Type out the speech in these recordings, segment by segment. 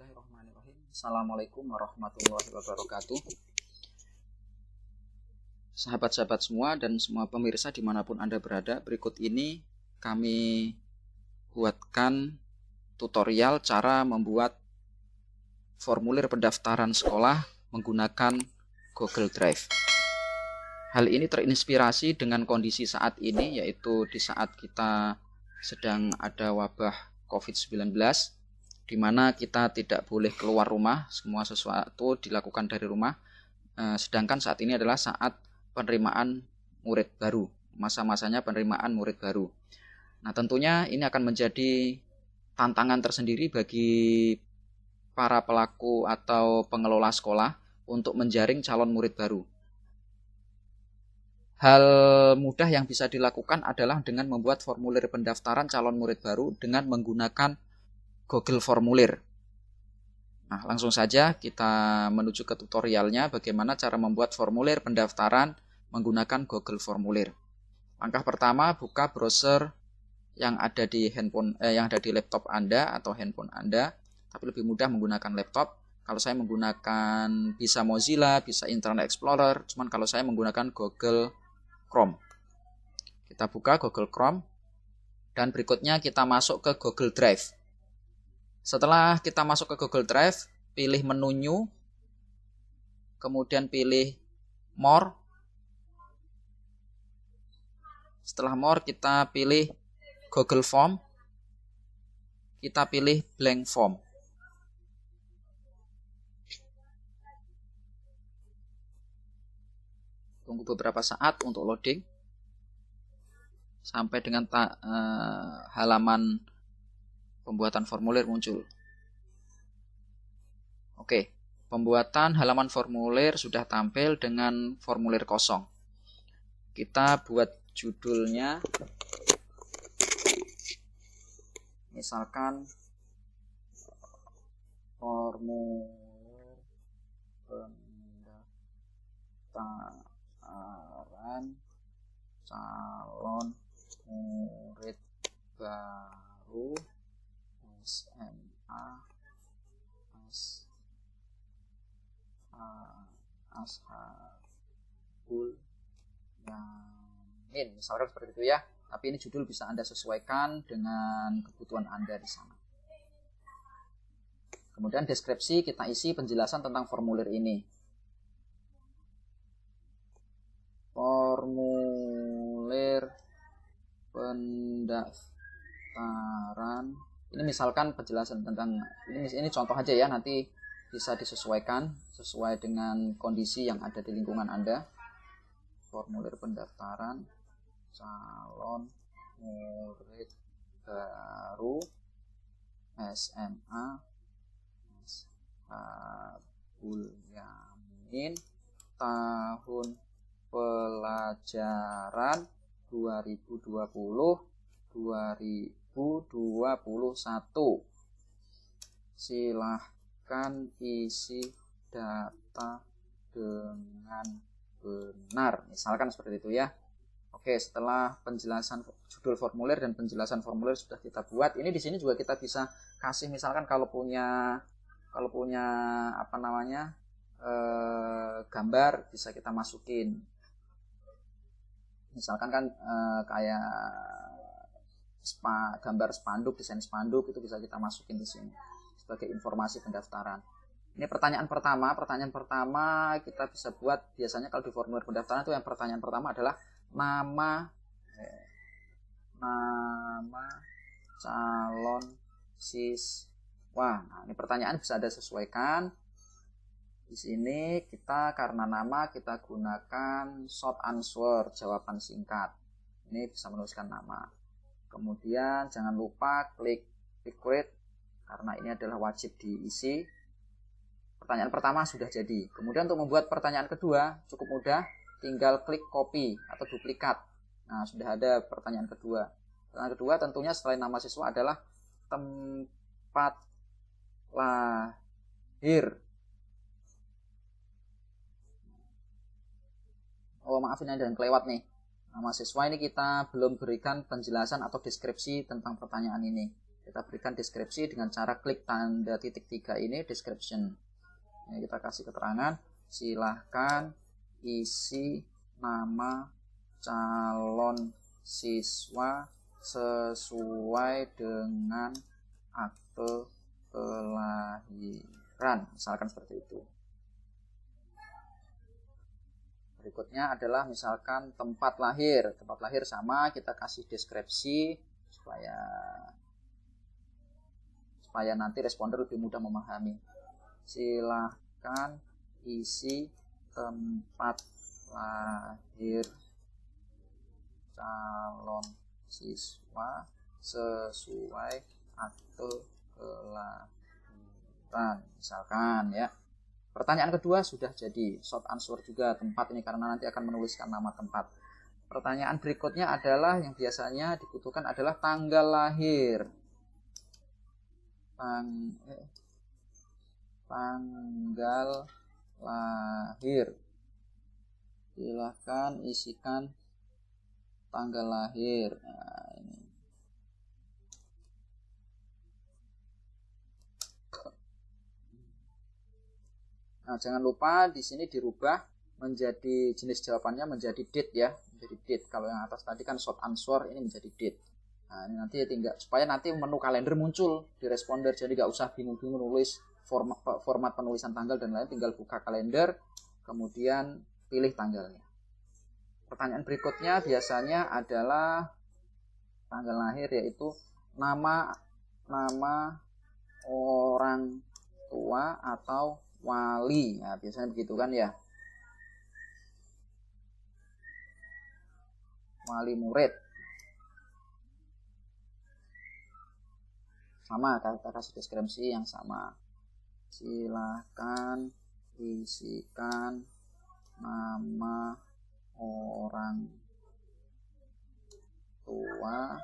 Bismillahirrahmanirrahim. Assalamualaikum warahmatullahi wabarakatuh. Sahabat-sahabat semua dan semua pemirsa dimanapun Anda berada, berikut ini kami buatkan tutorial cara membuat formulir pendaftaran sekolah menggunakan Google Drive. Hal ini terinspirasi dengan kondisi saat ini, yaitu di saat kita sedang ada wabah COVID-19, di mana kita tidak boleh keluar rumah, semua sesuatu dilakukan dari rumah. Sedangkan saat ini adalah saat penerimaan murid baru, masa-masanya penerimaan murid baru. Nah, tentunya ini akan menjadi tantangan tersendiri bagi para pelaku atau pengelola sekolah untuk menjaring calon murid baru. Hal mudah yang bisa dilakukan adalah dengan membuat formulir pendaftaran calon murid baru dengan menggunakan Google Formulir. Nah, langsung saja kita menuju ke tutorialnya bagaimana cara membuat formulir pendaftaran menggunakan Google Formulir. Langkah pertama, buka browser yang ada di laptop Anda atau handphone Anda, tapi lebih mudah menggunakan laptop. Kalau saya menggunakan bisa Mozilla, bisa Internet Explorer, cuman kalau saya menggunakan Google Chrome. Kita buka Google Chrome dan berikutnya kita masuk ke Google Drive. Setelah kita masuk ke Google Drive, pilih menu New, kemudian pilih More. Setelah More, kita pilih Google Form, kita pilih Blank Form. Tunggu beberapa saat untuk loading sampai dengan halaman pembuatan formulir muncul. Oke, pembuatan halaman formulir sudah tampil dengan formulir kosong. Kita buat judulnya, misalkan formulir pendaftaran calon murid baru SMA Ashabul Yamin, misalkan seperti itu ya. Tapi ini judul bisa Anda sesuaikan dengan kebutuhan Anda di sana. Kemudian deskripsi kita isi penjelasan tentang formulir ini. Formulir pendaftaran. Ini misalkan penjelasan tentang ini contoh aja ya, nanti bisa disesuaikan sesuai dengan kondisi yang ada di lingkungan Anda. Formulir pendaftaran calon murid baru SMA Ashabul Yamin tahun pelajaran 2020-2021. Silahkan isi data dengan benar. Misalkan seperti itu ya. Oke, setelah penjelasan judul formulir dan penjelasan formulir sudah kita buat, ini di sini juga kita bisa kasih misalkan kalau punya gambar bisa kita masukin. Misalkan kan kayak gambar spanduk, desain spanduk itu bisa kita masukin di sini sebagai informasi pendaftaran. Ini pertanyaan pertama kita bisa buat biasanya kalau di formulir pendaftaran itu yang pertanyaan pertama adalah nama calon siswa. Nah, ini pertanyaan bisa Anda sesuaikan. Di sini kita karena nama kita gunakan short answer, jawaban singkat. Ini bisa menuliskan nama. Kemudian jangan lupa klik create karena ini adalah wajib diisi. Pertanyaan pertama sudah jadi. Kemudian untuk membuat pertanyaan kedua cukup mudah, tinggal klik copy atau duplikat. Nah, sudah ada pertanyaan kedua. Pertanyaan kedua tentunya selain nama siswa adalah tempat lahir. Oh, maaf ini ada yang kelewat nih. Nah, mahasiswa ini kita belum berikan penjelasan atau deskripsi tentang pertanyaan ini. Kita berikan deskripsi dengan cara klik tanda titik 3 ini, description. Ini kita kasih keterangan, silahkan isi nama calon siswa sesuai dengan akte kelahiran, misalkan seperti itu. Berikutnya adalah misalkan tempat lahir. Tempat lahir sama, kita kasih deskripsi supaya nanti responder lebih mudah memahami. Silahkan isi tempat lahir calon siswa sesuai akte kelahiran, misalkan ya. Pertanyaan kedua sudah jadi short answer juga tempat ini karena nanti akan menuliskan nama tempat. Pertanyaan berikutnya adalah yang biasanya dibutuhkan adalah tanggal lahir. Tanggal lahir. Silahkan isikan tanggal lahir. Nah, ini. Nah, jangan lupa di sini dirubah menjadi jenis jawabannya menjadi date ya, menjadi date. Kalau yang atas tadi kan short answer, ini menjadi date. Nah, ini nanti tinggal supaya nanti menu kalender muncul di responder, jadi nggak usah bingung-bingung nulis format penulisan tanggal dan lain, tinggal buka kalender, kemudian pilih tanggalnya. Pertanyaan berikutnya biasanya adalah tanggal lahir, yaitu nama orang tua atau wali. Nah, biasanya begitu kan ya. Wali murid. Sama, kita kasih deskripsi yang sama. Silakan isikan nama orang tua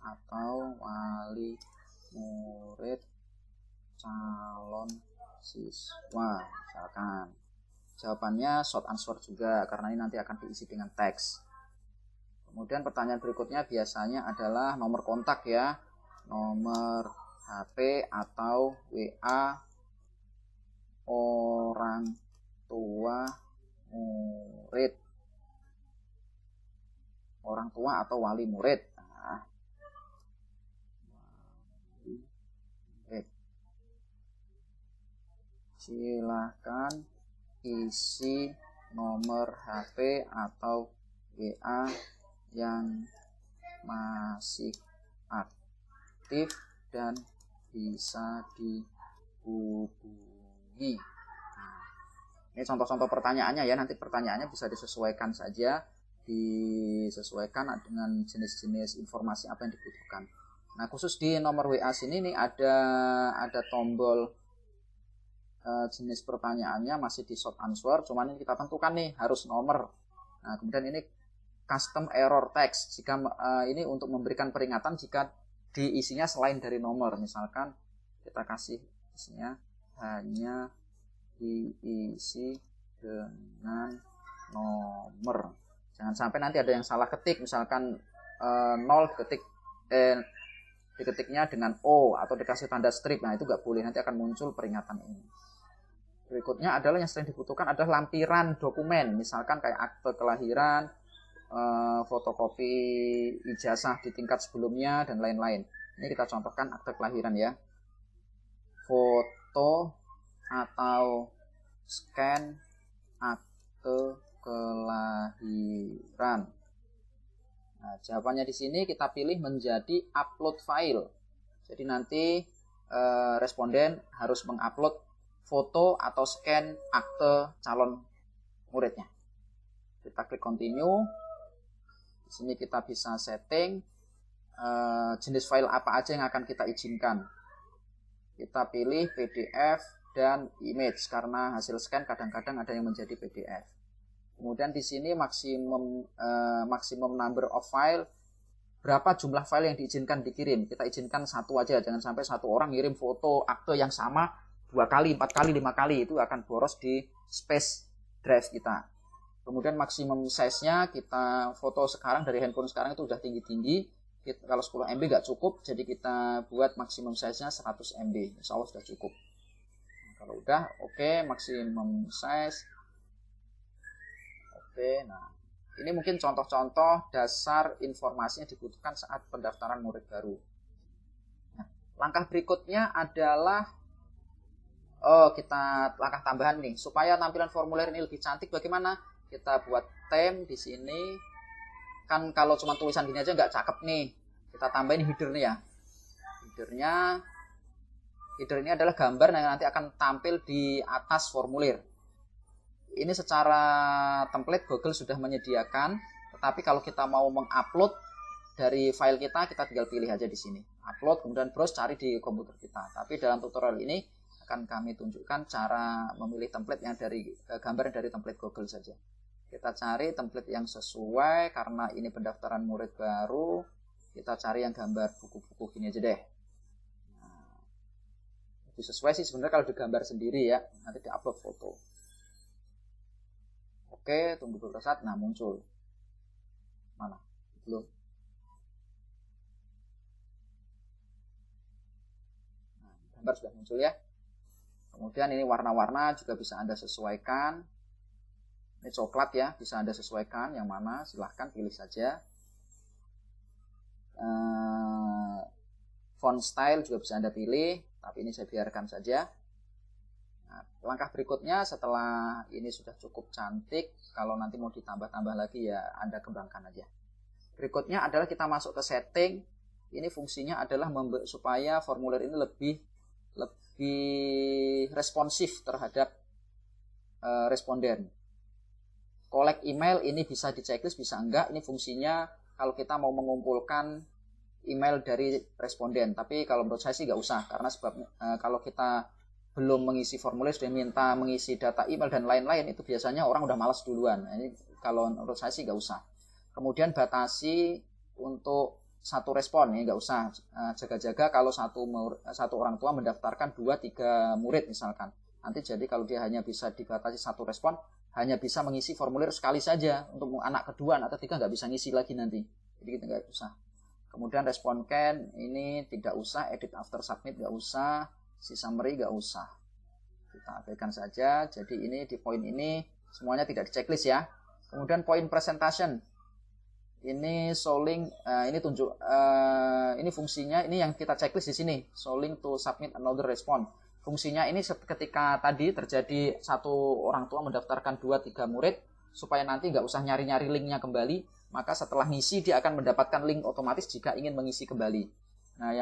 atau wali murid calon siswa, misalkan. Jawabannya short answer juga karena ini nanti akan diisi dengan teks. Kemudian pertanyaan berikutnya biasanya adalah nomor kontak ya, nomor HP atau WA orang tua murid, orang tua atau wali murid. Nah, silahkan isi nomor HP atau WA yang masih aktif dan bisa dihubungi. Ini contoh-contoh pertanyaannya ya, nanti pertanyaannya bisa disesuaikan saja, disesuaikan dengan jenis-jenis informasi apa yang dibutuhkan. Nah, khusus di nomor WA sini nih ada tombol jenis pertanyaannya masih di short answer, cuman ini kita tentukan nih harus nomor. Nah, kemudian ini custom error text, jika ini untuk memberikan peringatan jika diisinya selain dari nomor. Misalkan kita kasih isinya hanya diisi dengan nomor. Jangan sampai nanti ada yang salah ketik, misalkan 0 diketiknya dengan O atau dikasih tanda strip. Nah, itu nggak boleh, nanti akan muncul peringatan ini. Berikutnya adalah yang sering dibutuhkan adalah lampiran dokumen, misalkan kayak akte kelahiran, fotokopi ijazah di tingkat sebelumnya dan lain-lain. Ini kita contohkan akte kelahiran ya. Foto atau scan akte kelahiran. Nah, jawabannya di sini kita pilih menjadi upload file. Jadi nanti responden harus mengupload foto atau scan akte calon muridnya. Kita klik continue. Di sini kita bisa setting jenis file apa aja yang akan kita izinkan. Kita pilih PDF dan image karena hasil scan kadang-kadang ada yang menjadi PDF. Kemudian di sini maksimum number of file, berapa jumlah file yang diizinkan dikirim. Kita izinkan satu aja, jangan sampai satu orang ngirim foto akte yang sama 2 kali, 4 kali, 5 kali, itu akan boros di space drive kita. Kemudian maksimum size-nya kita foto sekarang dari handphone sekarang itu udah tinggi-tinggi, kalau 10 MB nggak cukup, jadi kita buat maksimum size-nya 100 MB. Insya Allah sudah cukup. Nah, kalau udah oke, maksimum size. Oke, nah ini mungkin contoh-contoh dasar informasi yang dibutuhkan saat pendaftaran murid baru. Nah, langkah berikutnya adalah kita langkah tambahan nih supaya tampilan formulir ini lebih cantik. Bagaimana? Kita buat theme di sini. Kan kalau cuma tulisan gini aja nggak cakep nih. Kita tambahin header nih ya. Header ini adalah gambar yang nanti akan tampil di atas formulir. Ini secara template Google sudah menyediakan, tetapi kalau kita mau mengupload dari file kita tinggal pilih aja di sini. Upload, kemudian browse, cari di komputer kita. Tapi dalam tutorial ini akan kami tunjukkan cara memilih template yang dari gambar dari template Google saja. Kita cari template yang sesuai, karena ini pendaftaran murid baru. Kita cari yang gambar buku-buku gini aja deh. Nah, lebih sesuai sih sebenarnya kalau digambar sendiri ya, nanti diupload foto. Oke, tunggu beberapa saat. Nah, muncul. Mana? Belum. Nah, gambar sudah muncul ya. Kemudian ini warna-warna juga bisa Anda sesuaikan. Ini coklat ya, bisa Anda sesuaikan yang mana, silahkan pilih saja. Font style juga bisa Anda pilih, tapi ini saya biarkan saja. Nah, langkah berikutnya setelah ini sudah cukup cantik, kalau nanti mau ditambah-tambah lagi ya Anda kembangkan aja. Berikutnya adalah kita masuk ke setting. Ini fungsinya adalah supaya formulir ini lebih responsif terhadap responden. Collect email ini bisa di checklist, bisa enggak. Ini fungsinya kalau kita mau mengumpulkan email dari responden. Tapi kalau menurut saya sih nggak usah, karena kalau kita belum mengisi formulir sudah minta mengisi data email dan lain-lain, itu biasanya orang udah malas duluan. Nah, ini kalau menurut saya sih nggak usah. Kemudian batasi untuk satu respon, ini nggak usah. Jaga-jaga kalau satu orang tua mendaftarkan 2-3 murid misalkan. Nanti jadi kalau dia hanya bisa dibatasi satu respon, hanya bisa mengisi formulir sekali saja. Untuk anak kedua, anak ketiga nggak bisa ngisi lagi nanti. Jadi kita nggak usah. Kemudian respon can ini tidak usah, edit after submit nggak usah, si summary nggak usah. Kita abaikan saja. Jadi ini di poin ini semuanya tidak di checklist ya. Kemudian poin presentation. Ini showing, ini tunjuk, ini fungsinya, ini yang kita checklist di sini. Showing to submit another response. Fungsinya ini ketika tadi terjadi satu orang tua mendaftarkan 2-3 murid, supaya nanti nggak usah nyari-nyari linknya kembali, maka setelah ngisi dia akan mendapatkan link otomatis jika ingin mengisi kembali. Nah,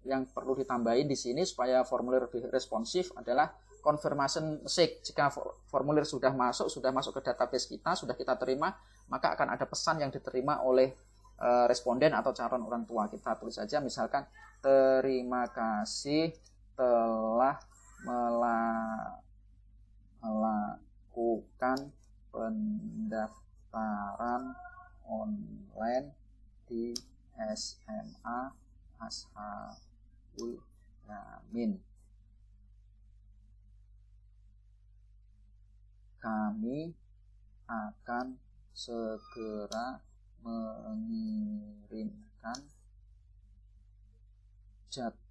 yang perlu ditambahin di sini supaya formulir lebih responsif adalah confirmation message. Jika formulir sudah masuk ke database kita, sudah kita terima, maka akan ada pesan yang diterima oleh responden atau calon orang tua. Kita tulis saja misalkan, terima kasih telah melakukan pendaftaran online di SMA Ashabul Yamin. Kami akan segera mengirimkan jadwal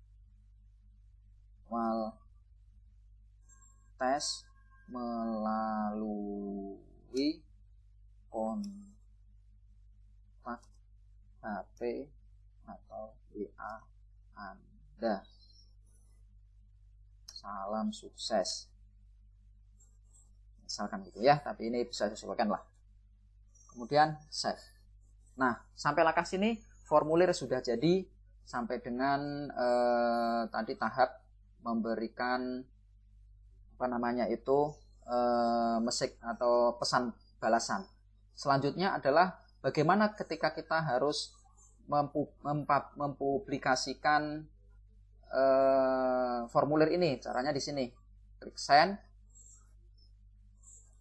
tes melalui kontak HP atau WA Anda. Salam sukses. Misalkan gitu ya, tapi ini bisa disesuaikan lah. Kemudian save. Nah, sampai langkah sini formulir sudah jadi, sampai dengan tadi tahap memberikan message atau pesan balasan. Selanjutnya adalah bagaimana ketika kita harus mempublikasikan formulir ini. Caranya di sini, klik send.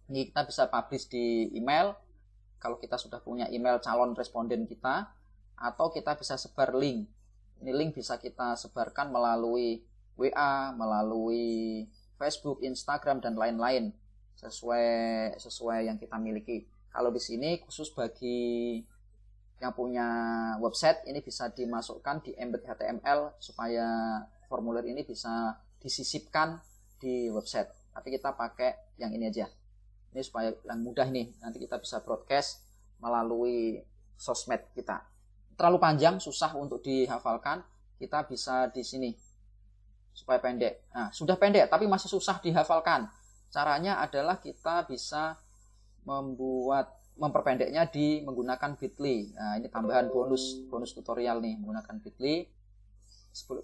Ini kita bisa publish di email kalau kita sudah punya email calon responden kita, atau kita bisa sebar link. Ini link bisa kita sebarkan melalui WA, melalui Facebook, Instagram, dan lain-lain sesuai yang kita miliki. Kalau di sini khusus bagi yang punya website ini bisa dimasukkan di embed HTML supaya formulir ini bisa disisipkan di website. Tapi kita pakai yang ini aja. Ini supaya yang mudah nih, nanti kita bisa broadcast melalui sosmed kita. Terlalu panjang, susah untuk dihafalkan. Kita bisa di sini supaya pendek. Nah, sudah pendek tapi masih susah dihafalkan. Caranya adalah kita bisa memperpendeknya menggunakan Bitly. Nah, ini tambahan bonus tutorial nih menggunakan Bitly.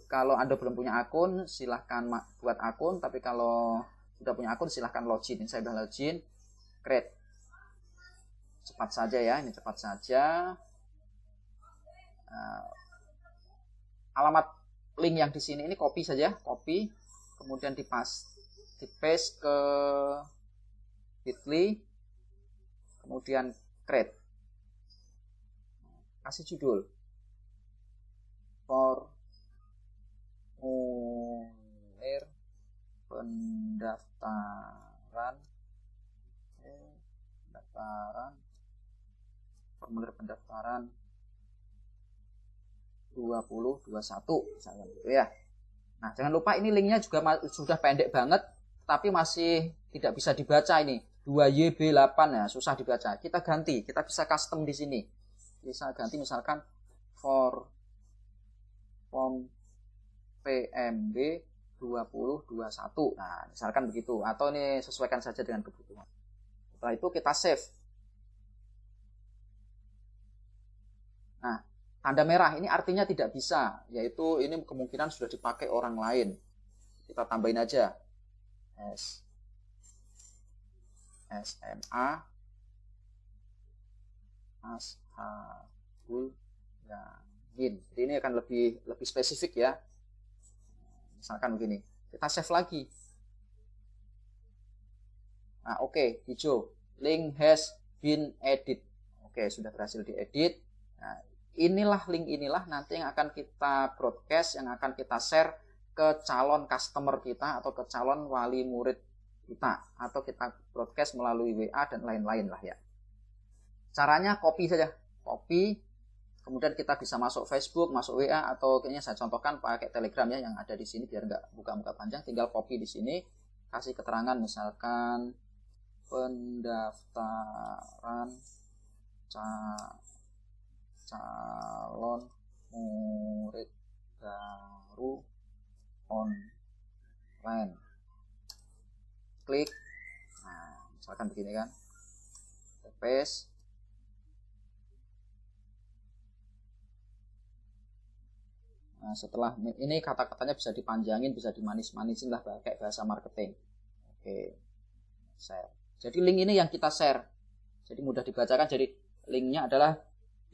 Kalau Anda belum punya akun, silahkan buat akun. Tapi kalau sudah punya akun, silahkan login. Ini saya sudah login. Create. Cepat saja ya, ini cepat saja. Alamat link yang di sini ini copy saja, copy. Kemudian di paste ke Bitly. Kemudian create. Kasih judul. Formulir pendaftaran. Formulir pendaftaran 2021 misalnya gitu ya. Nah, jangan lupa ini linknya juga sudah pendek banget tapi masih tidak bisa dibaca ini. 2YB8 ya, susah dibaca. Kita ganti, kita bisa custom di sini. Bisa ganti misalkan form PMB 2021. Nah, misalkan begitu atau ini sesuaikan saja dengan kebutuhan. Setelah itu kita save. Nah, tanda merah ini artinya tidak bisa, yaitu ini kemungkinan sudah dipakai orang lain. Kita tambahin aja SMA Ashabul Yamin. Jadi ini akan lebih spesifik ya. Misalkan begini, kita save lagi. Nah, oke, hijau. Link has been edit. Oke, sudah berhasil diedit. Nah, link inilah nanti yang akan kita broadcast, yang akan kita share ke calon customer kita atau ke calon wali murid kita, atau kita broadcast melalui WA dan lain-lain lah ya. Caranya copy saja, copy, kemudian kita bisa masuk Facebook, masuk WA, atau kayaknya saya contohkan pakai Telegram ya yang ada di sini biar nggak buka-buka panjang, tinggal copy di sini, kasih keterangan misalkan pendaftaran calon murid baru online. Klik. Nah, misalkan begini kan. Paste. Nah, setelah ini kata-katanya bisa dipanjangin, bisa dimanis-manisin lah pakai bahasa marketing. Oke. Share. Jadi link ini yang kita share. Jadi mudah dibacakan. Jadi linknya adalah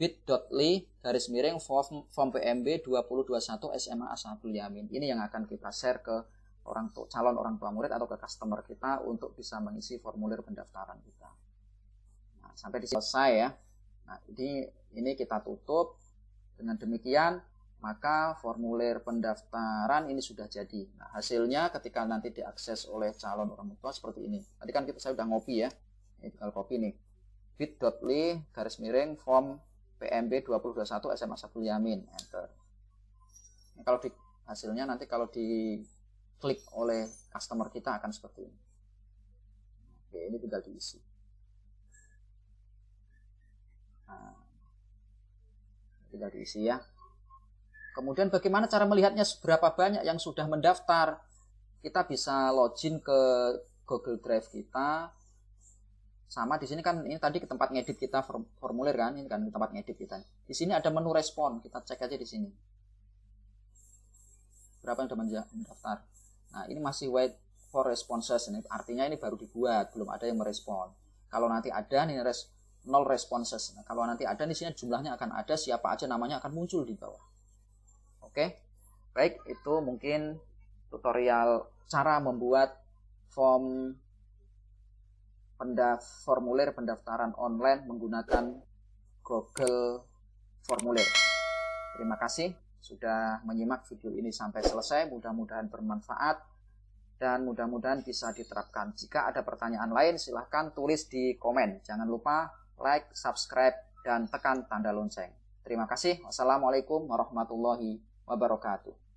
bit.ly/form PMB 2021 SMA Ashabul Yamin. Ini yang akan kita share ke calon orang tua murid atau ke customer kita untuk bisa mengisi formulir pendaftaran kita. Nah, sampai di sini selesai ya. Nah, ini kita tutup. Dengan demikian, maka formulir pendaftaran ini sudah jadi. Nah, hasilnya ketika nanti diakses oleh calon orang tua seperti ini. Tadi kan saya sudah ngopi ya. Ini tinggal copy nih. bit.ly/form PMB 2021 SMA Ashabul Yamin. Enter. Nah, kalau hasilnya nanti kalau diklik oleh customer kita akan seperti ini. Oke, ini tinggal diisi. Nah, tinggal diisi ya. Kemudian bagaimana cara melihatnya seberapa banyak yang sudah mendaftar? Kita bisa login ke Google Drive kita. Sama di sini kan ini tadi ke tempat ngedit kita formulir kan, ini kan tempat ngedit kita. Di sini ada menu respon, kita cek aja di sini. Berapa yang sudah mendaftar? Nah, ini masih wait for responses, ini artinya ini baru dibuat, belum ada yang merespon. Kalau nanti ada nih 0 responses. Nah, kalau nanti ada di sini jumlahnya akan ada, siapa aja namanya akan muncul di bawah. Oke. Baik, itu mungkin tutorial cara membuat formulir pendaftaran online menggunakan Google Formulir. Terima kasih sudah menyimak video ini sampai selesai. Mudah-mudahan bermanfaat dan mudah-mudahan bisa diterapkan. Jika ada pertanyaan lain silahkan tulis di komen. Jangan lupa like, subscribe, dan tekan tanda lonceng. Terima kasih. Wassalamualaikum warahmatullahi wabarakatuh.